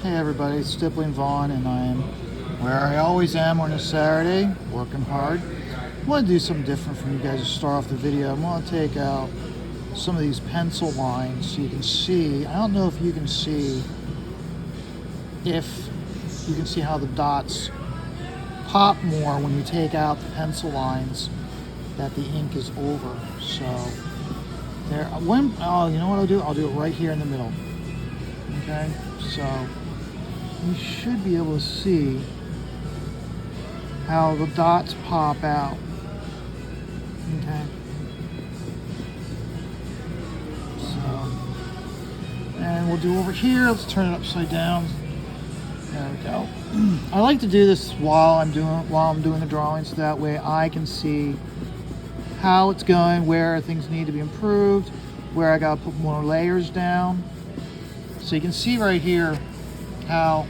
Hey everybody, it's Stippling Vaughn, and I am where I always am on a Saturday, working hard. I want to do something different from you guys to start off the video. I want to take out some of these pencil lines so you can see. I don't know if you can see how the dots pop more when you take out the pencil lines that the ink is over. So there. You know what I'll do? I'll do it right here in the middle. Okay, so you should be able to see how the dots pop out. Okay. So, and we'll do over here. Let's turn it upside down. There we go. I like to do this while I'm doing the drawings, so that way I can see how it's going, where things need to be improved, where I gotta put more layers down. So you can see right here how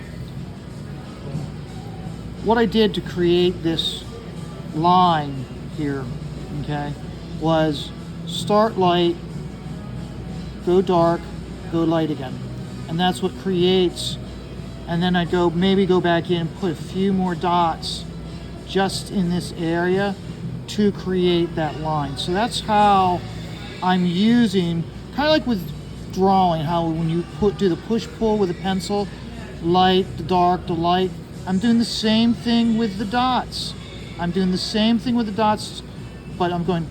what I did to create this line here, okay, was start light, go dark, go light again. And that's what creates, and then I maybe go back in and put a few more dots just in this area to create that line. So that's how I'm using, kind of like with drawing, how when you do the push-pull with a pencil, light, the dark, the light, I'm doing the same thing with the dots. I'm doing the same thing with the dots, but I'm going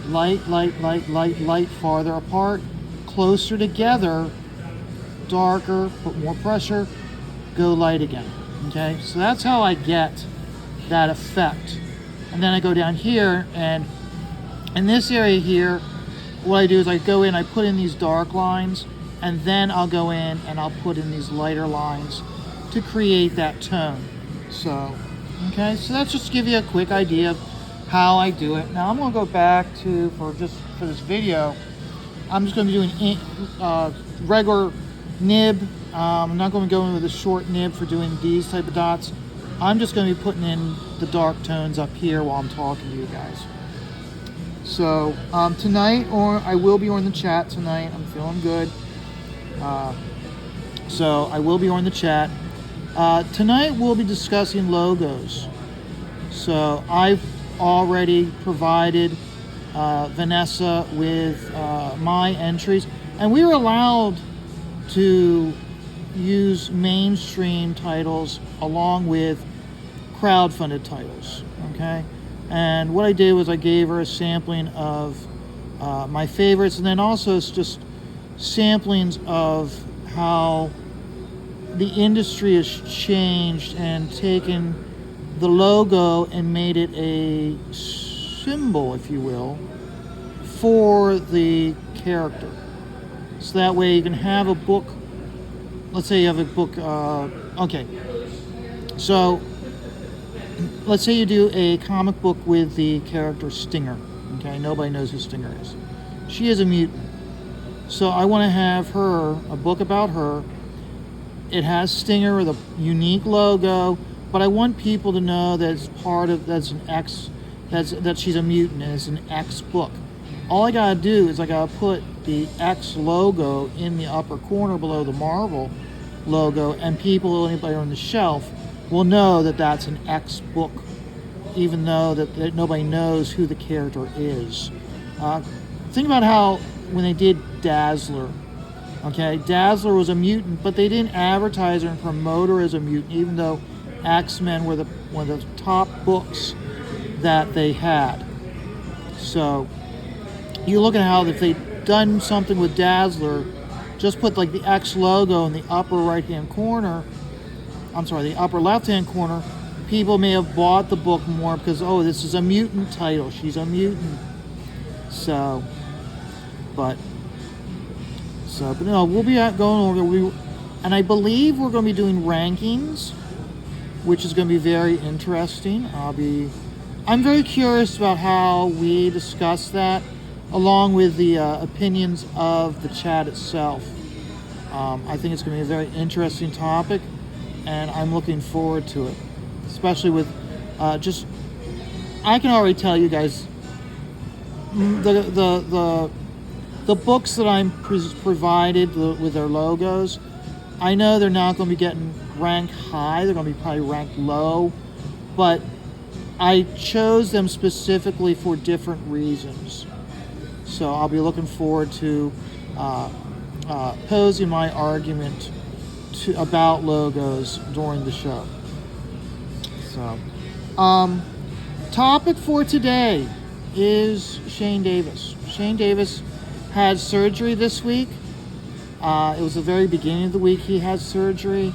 light, light, light, light, light, farther apart, closer together, darker, put more pressure, go light again. Okay, so that's how I get that effect. And then I go down here, and in this area here, what I do is I go in, I put in these dark lines, and then I'll go in and I'll put in these lighter lines to create that tone. So, okay, so that's just to give you a quick idea of how I do it. Now I'm going to go back to, for this video, I'm just going to be doing regular nib. I'm not going to go in with a short nib for doing these type of dots. I'm just going to be putting in the dark tones up here while I'm talking to you guys. So tonight, or I will be on the chat tonight. I'm feeling good. So I will be on the chat. Tonight we'll be discussing logos. So I've already provided Vanessa with my entries, and we were allowed to use mainstream titles along with crowdfunded titles. Okay, and what I did was I gave her a sampling of my favorites, and then also it's just samplings of how the industry has changed and taken the logo and made it a symbol, if you will, for the character. So that way you can have a book. Let's say you have a book. Okay, so let's say you do a comic book with the character Stinger. Okay, nobody knows who Stinger is. She is a mutant. So I want to have her, a book about her. It has Stinger with a unique logo, but I want people to know that it's that she's a mutant and it's an X book. All I gotta do is I gotta put the X logo in the upper corner below the Marvel logo, and anybody on the shelf will know that that's an X book, even though that nobody knows who the character is. Think about how when they did Dazzler. Okay, Dazzler was a mutant, but they didn't advertise her and promote her as a mutant, even though X-Men were one of the top books that they had. So you look at how if they'd done something with Dazzler, just put like the X logo in the upper right-hand corner, the upper left-hand corner, people may have bought the book more because, oh, this is a mutant title. She's a mutant. But no, we'll be going over, and I believe we're going to be doing rankings, which is going to be very interesting. I'm very curious about how we discuss that, along with the opinions of the chat itself. I think it's going to be a very interesting topic, and I'm looking forward to it, especially with I can already tell you guys the books that I'm provided with their logos, I know they're not going to be getting ranked high. They're going to be probably ranked low. But I chose them specifically for different reasons. So I'll be looking forward to posing my argument about logos during the show. So, topic for today is Shane Davis. Shane Davis had surgery this week. It was the very beginning of the week he had surgery.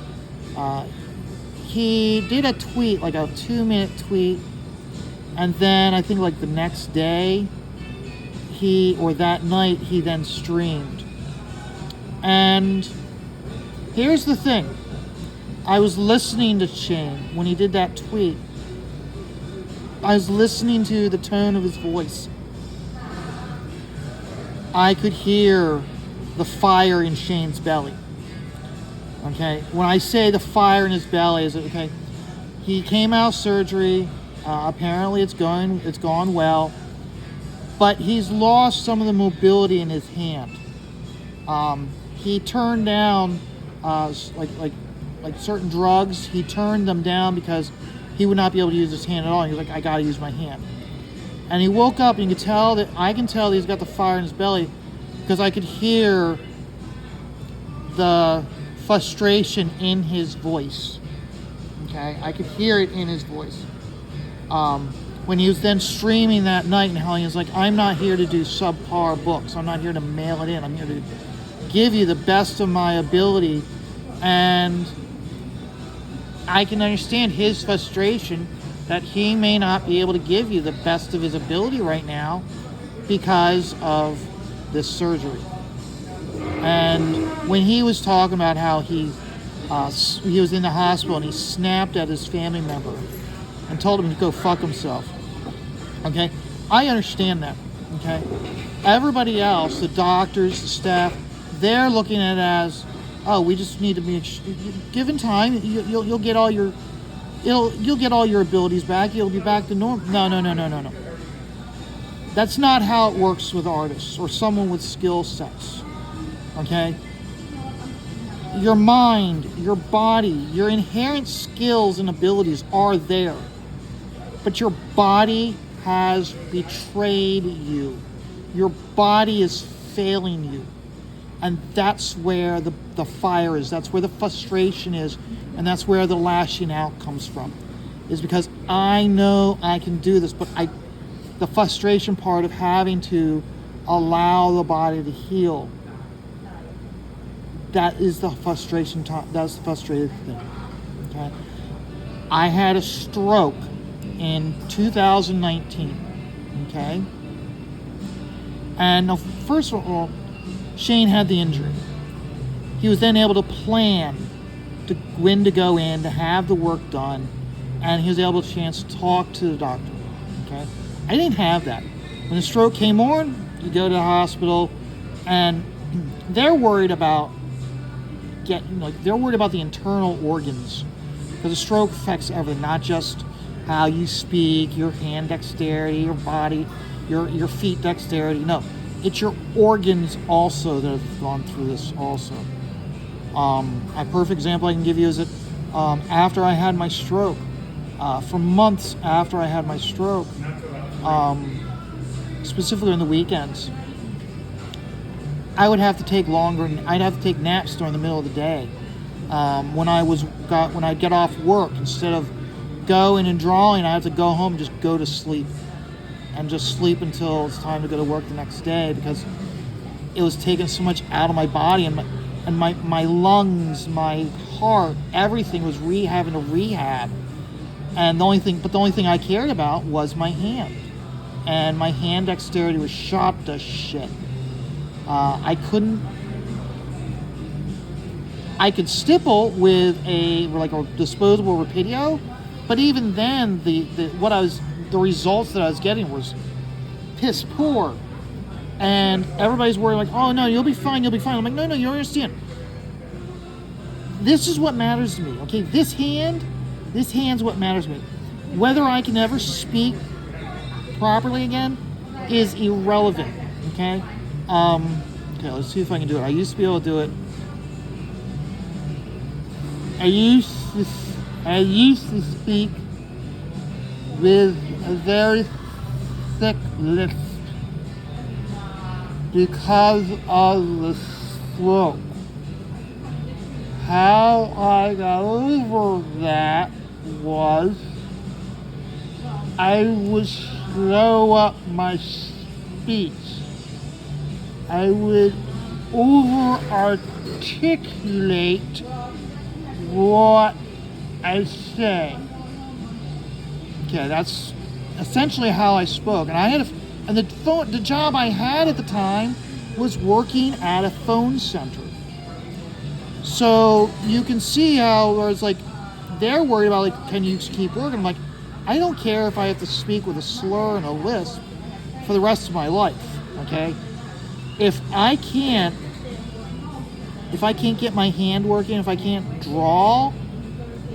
He did a tweet, like a 2-minute tweet, and then I think like the next day, that night, he then streamed. And here's the thing. I was listening to Shane when he did that tweet. I was listening to the tone of his voice. I could hear the fire in Shane's belly. Okay? When I say the fire in his belly, is okay? He came out of surgery. Apparently it's gone well. But he's lost some of the mobility in his hand. He turned down like certain drugs. He turned them down because he would not be able to use his hand at all. He was like, I gotta use my hand. And he woke up and I can tell that he's got the fire in his belly because I could hear the frustration in his voice. Okay, I could hear it in his voice. When he was then streaming that night and how he was like, I'm not here to do subpar books. I'm not here to mail it in. I'm here to give you the best of my ability. And I can understand his frustration that he may not be able to give you the best of his ability right now because of this surgery. And when he was talking about how he was in the hospital and he snapped at his family member and told him to go fuck himself. Okay? I understand that. Okay? Everybody else, the doctors, the staff, they're looking at it as, oh, we just need to be given time, you'll get all your you'll get all your abilities back, you'll be back to normal. No. That's not how it works with artists or someone with skill sets. Okay? Your mind, your body, your inherent skills and abilities are there. But your body has betrayed you. Your body is failing you. And that's where the fire is. That's where the frustration is. And that's where the lashing out comes from. Is because I know I can do this, but the frustration part of having to allow the body to heal, that is the frustration. That's the frustrated thing. Okay? I had a stroke in 2019. Okay? And first of all, Shane had the injury. He was then able to plan to when to go in, to have the work done, and he was able to chance to talk to the doctor. Okay? I didn't have that. When the stroke came on, you go to the hospital, and they're worried about they're worried about the internal organs, because a stroke affects everything, not just how you speak, your hand dexterity, your body, your feet dexterity. No, it's your organs also that have gone through this also. A perfect example I can give you is that after I had my stroke, for months after I had my stroke, specifically on the weekends, I would have to take I'd have to take naps during the middle of the day. When I'd get off work, instead of going and drawing, I had to go home and just go to sleep. And just sleep until it's time to go to work the next day, because it was taking so much out of my body, and my lungs, my heart, everything was having to rehab. And the only thing I cared about was my hand. And my hand dexterity was shot to shit. I could stipple with a disposable rapidio, but even then the results that I was getting was piss poor. And everybody's worried, like, oh no, you'll be fine. I'm like, no, you don't understand. This is what matters to me, okay? This hand's what matters to me. Whether I can ever speak properly again is irrelevant, okay? Okay, let's see if I can do it. I used to be able to do it. I used to speak with a very thick lisp because of the stroke. How I got over that was I would slow up my speech. I would over-articulate what I say. Okay, that's essentially how I spoke. And the job I had at the time was working at a phone center. So you can see how where it's like they're worried about like, can you keep working? I'm like, I don't care if I have to speak with a slur and a lisp for the rest of my life. Okay, if I can't get my hand working, if I can't draw,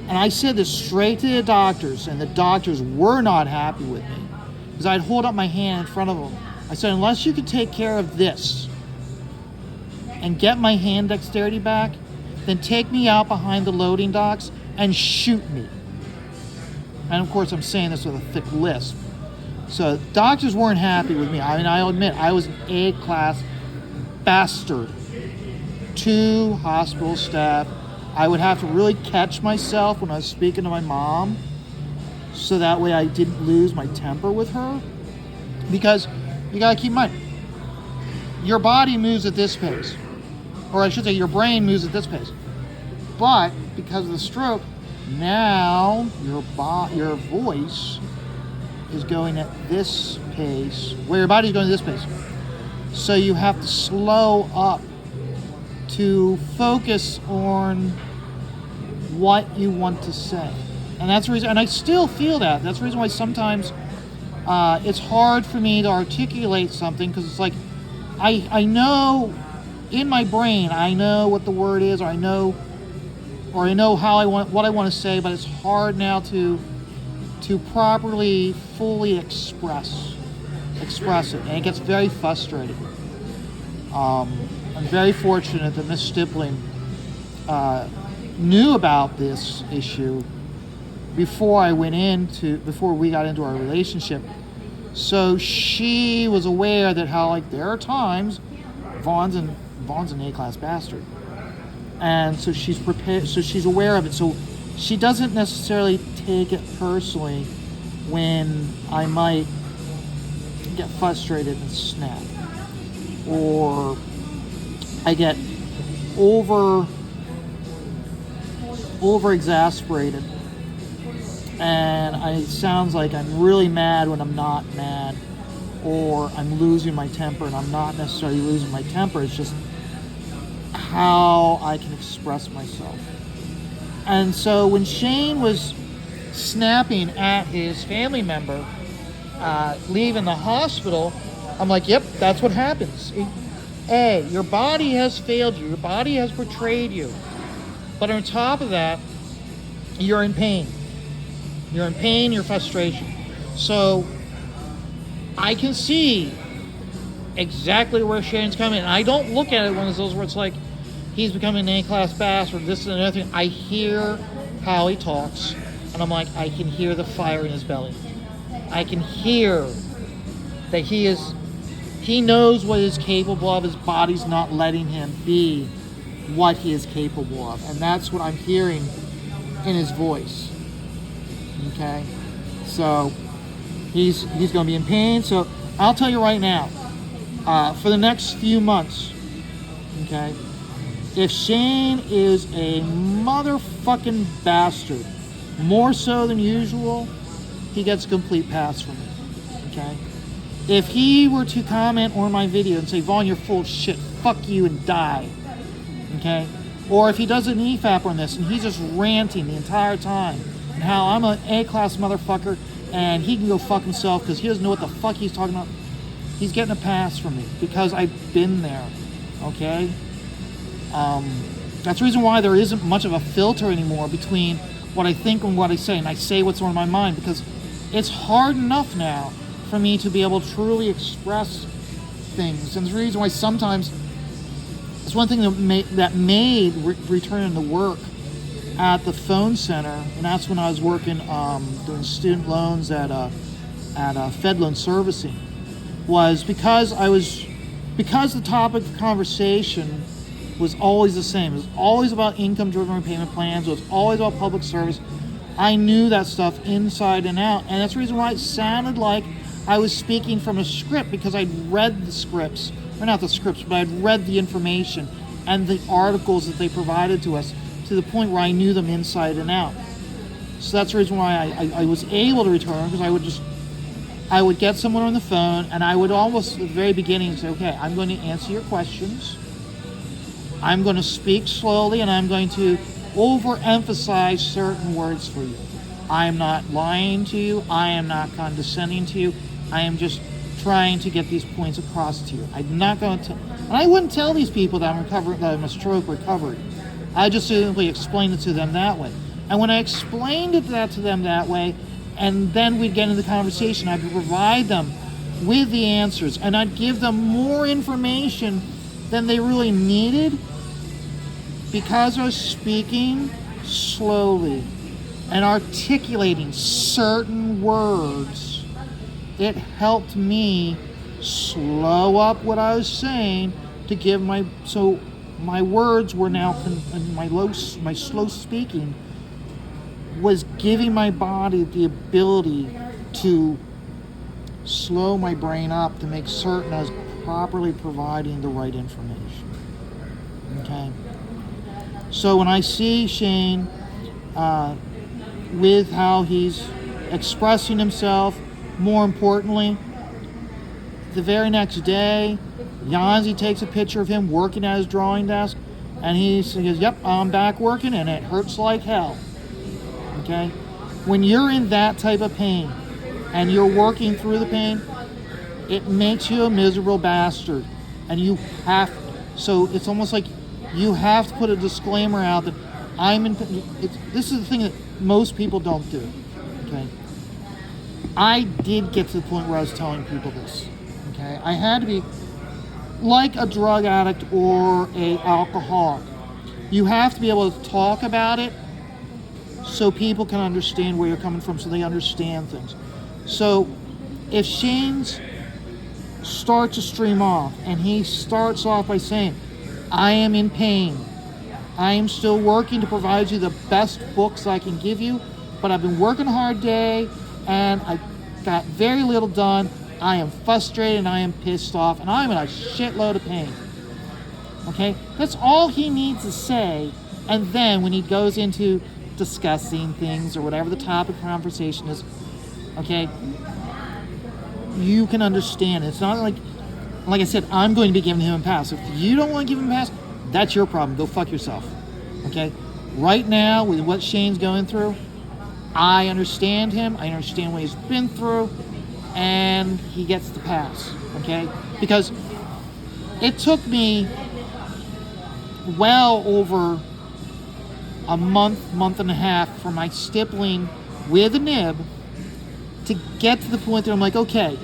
and I said this straight to the doctors, and the doctors were not happy with me because I'd hold up my hand in front of them. I said, unless you can take care of this and get my hand dexterity back, then take me out behind the loading docks and shoot me. And of course, I'm saying this with a thick lisp. So doctors weren't happy with me. I mean, I'll admit, I was an A-class bastard to hospital staff. I would have to really catch myself when I was speaking to my mom so that way I didn't lose my temper with her. Because you gotta keep in mind, your body moves at this pace. Or I should say your brain moves at this pace. But because of the stroke, now your voice is going at this pace, where your body's going at this pace. So you have to slow up to focus on what you want to say. And that's the reason, and I still feel that. That's the reason why sometimes it's hard for me to articulate something, because it's like, I know in my brain, I know what the word is, or I know what I want to say, but it's hard now to properly, fully express it, and it gets very frustrating. I'm very fortunate that Miss Stippling knew about this issue before we got into our relationship. So she was aware that how like there are times Vaughn's an A-class bastard. And so she's prepared, so she's aware of it. So she doesn't necessarily take it personally when I might get frustrated and snap, or I get over exasperated, and it sounds like I'm really mad when I'm not mad, or I'm losing my temper and I'm not necessarily losing my temper. It's just how I can express myself. And so when Shane was snapping at his family member leaving the hospital, I'm like, yep, that's what happens. Your body has failed you. Your body has betrayed you. But on top of that, you're in pain. You're in pain, you're frustration. So I can see exactly where Shane's coming. And I don't look at it one of those where it's like he's becoming an A-class bastard, this and another thing. I hear how he talks, and I'm like, I can hear the fire in his belly. I can hear that he knows what he's capable of. His body's not letting him be what he is capable of. And that's what I'm hearing in his voice. Okay? So he's going to be in pain. So I'll tell you right now, for the next few months, okay, if Shane is a motherfucking bastard, more so than usual, he gets a complete pass from me. Okay? If he were to comment on my video and say, Vaughn, you're full of shit, fuck you and die. Okay? Or if he does an EFAP on this and he's just ranting the entire time and how I'm an A-class motherfucker and he can go fuck himself because he doesn't know what the fuck he's talking about, he's getting a pass from me because I've been there. Okay? That's the reason why there isn't much of a filter anymore between what I think and what I say, and I say what's on my mind, because it's hard enough now for me to be able to truly express things. And the reason why sometimes it's one thing that made returning to work at the phone center, and that's when I was working doing student loans at Fed Loan Servicing, was because the topic of conversation was always the same. It was always about income-driven repayment plans. It was always about public service. I knew that stuff inside and out, and that's the reason why it sounded like I was speaking from a script, because I'd read the scripts, or not the scripts, but I'd read the information and the articles that they provided to us, to the point where I knew them inside and out. So that's the reason why I was able to return, because I would get someone on the phone, and I would almost at the very beginning say, okay, I'm going to answer your questions. I'm going to speak slowly, and I'm going to overemphasize certain words for you. I am not lying to you. I am not condescending to you. I am just trying to get these points across to you. I'm not going to, and I wouldn't tell these people that I'm a stroke recovery. I just simply explained it to them that way. And when I explained to them that way, and then we'd get into the conversation, I'd provide them with the answers, and I'd give them more information than they really needed, because I was speaking slowly and articulating certain words. It helped me slow up what I was saying to give my words were now, my slow speaking was giving my body the ability to slow my brain up to make certain I was properly providing the right information. Okay? So when I see Shane with how he's expressing himself, more importantly, the very next day, Yanzi takes a picture of him working at his drawing desk, and he says, yep, I'm back working, and it hurts like hell. Okay? When you're in that type of pain, and you're working through the pain, it makes you a miserable bastard. And so it's almost like you have to put a disclaimer out that this is the thing that most people don't do. Okay? I did get to the point where I was telling people this. Okay? I had to be like a drug addict or a alcoholic. You have to be able to talk about it so people can understand where you're coming from, so they understand things. So if Shane's starts to stream off, and he starts off by saying, I am in pain. I am still working to provide you the best books I can give you, but I've been working a hard day, and I got very little done. I am frustrated, and I am pissed off, and I'm in a shitload of pain. Okay? That's all he needs to say, and then when he goes into discussing things or whatever the topic of conversation is, okay, you can understand. It's not like I said, I'm going to be giving him a pass. If you don't want to give him a pass, that's your problem. Go fuck yourself. Okay? Right now, with what Shane's going through, I understand him. I understand what he's been through, and he gets the pass. Okay? Because it took me well over a month and a half for my stippling with a nib to get to the point that I'm like, okay,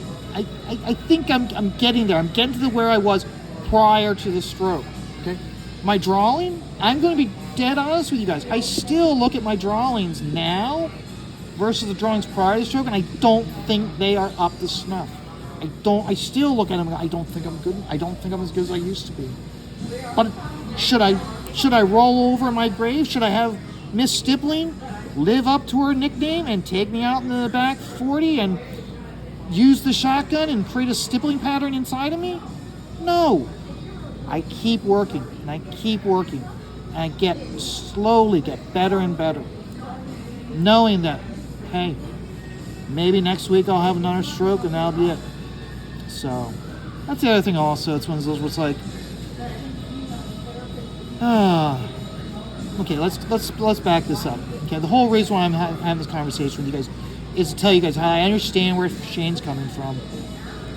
I think I'm getting there. I'm getting to where I was prior to the stroke. Okay, my drawing, I'm going to be dead honest with you guys. I still look at my drawings now versus the drawings prior to the stroke, and I don't think they are up to snuff. I still look at them and I don't think I'm good. I don't think I'm as good as I used to be. But should I roll over in my grave? Should I have Miss Stippling live up to her nickname and take me out in the back 40 and use the shotgun and create a stippling pattern inside of me? No. I keep working, and I keep working, and I slowly get better and better, knowing that, hey, maybe next week I'll have another stroke and that'll be it. So that's the other thing also. It's one of those where it's like, okay, let's back this up. Okay, the whole reason why I'm having this conversation with you guys is to tell you guys how I understand where Shane's coming from,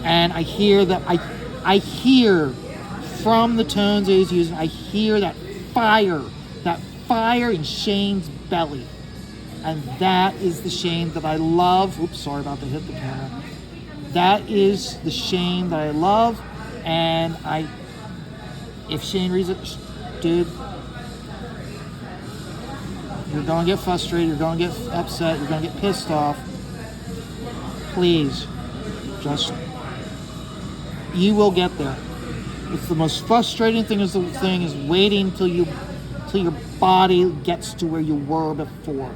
and I hear that I hear from the tones that he's using, I hear that fire in Shane's belly, and that is the Shane that I love. Oops, sorry about to hit the camera. That is the Shane that I love, and if Shane reads it, dude, You're going to get frustrated. You're going to get upset. You're going to get pissed off. Please, you will get there. It's the most frustrating thing is waiting till your body gets to where you were before.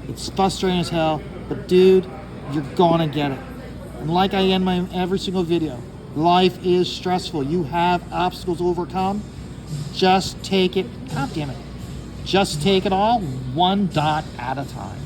It's frustrating as hell, but dude, you're gonna get it. And like I end my every single video, life is stressful. You have obstacles to overcome. Just take it. God damn it. Just take it all one dot at a time.